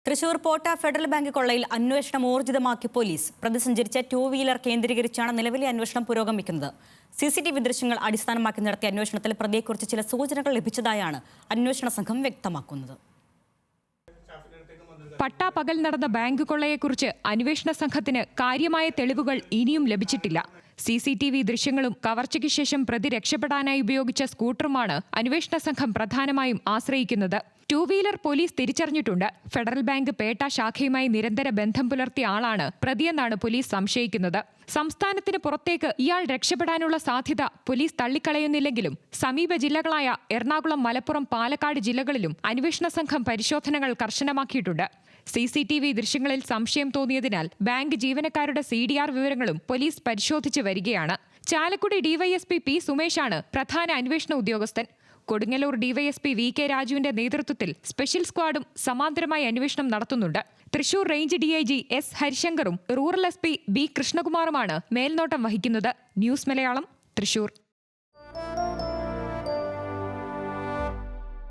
തൃശൂർ പോട്ട federal bank കൊള്ളയിൽ അന്വേഷണം ഊർജിതമാക്കി police. പ്രതി സഞ്ചരിച്ച 2 വീലർ കേന്ദ്രീകരിച്ചാണ് നിലവിലെ അന്വേഷണം പുരോഗമിക്കുന്നത്. CCTV ദൃശ്യങ്ങൾ അടിസ്ഥാനമാക്കി നടത്തിയ അന്വേഷണത്തിൽ പ്രതിയെക്കുറിച്ച് ചില സൂചനകൾ ലഭിച്ചതായാണ് അന്വേഷണ സംഘം വ്യക്തമാക്കുന്നത്. പട്ടാപകൽ നടന്ന ബാങ്ക് കൊള്ളയെക്കുറിച്ച് അന്വേഷണ സംഘത്തിന് കാര്യമായ തെളിവുകൾ ഇനിയും ലഭിച്ചിട്ടില്ല. CCTV ദൃശ്യങ്ങളും കവർച്ചയ്ക്ക് ശേഷം പ്രതി രക്ഷപ്പെടാനായി ഉപയോഗിച്ച സ്കൂട്ടറുമാണ് അന്വേഷണ സംഘം പ്രധാനമായും ആശ്രയിക്കുന്നത്. 2 വീലർ പോലീസ് തിരിച്ചറിഞ്ഞിട്ടുണ്ട്. ഫെഡറൽ ബാങ്ക് പേട്ട ശാഖയുമായി നിരന്തര ബന്ധം പുലർത്തിയ ആളാണ് പ്രതിയെന്നാണ് പോലീസ് സംശയിക്കുന്നത്. സംസ്ഥാനത്തിന് പുറത്തേക്ക് ഇയാൾ രക്ഷപ്പെടാനുള്ള സാധ്യത പോലീസ് തള്ളിക്കളയുന്നില്ലെങ്കിലും സമീപ ജില്ലകളായ എറണാകുളം, മലപ്പുറം, പാലക്കാട് ജില്ലകളിലും അന്വേഷണ സംഘം പരിശോധനകൾ കർശനമാക്കിയിട്ടുണ്ട്. CCTV ദൃശ്യങ്ങളിൽ സംശയം തോന്നിയതിനാൽ ബാങ്ക് ജീവനക്കാരുടെ CDR വിവരങ്ങളും പോലീസ് പരിശോധിച്ചു വരികയാണ്. Chalakudy DYSP P. സുമേഷാണ് പ്രധാന അന്വേഷണ ഉദ്യോഗസ്ഥൻ. കൊടുങ്ങല്ലൂർ DYSP VK രാജുവിന്റെ നേതൃത്വത്തിൽ സ്പെഷ്യൽ സ്ക്വാഡും സമാന്തരമായി അന്വേഷണം നടത്തുന്നുണ്ട്. Thrissur range DIG S. ഹരിശങ്കറും റൂറൽ SP B. കൃഷ്ണകുമാറുമാണ് മേൽനോട്ടം വഹിക്കുന്നത്. ന്യൂസ് മലയാളം, തൃശൂർ.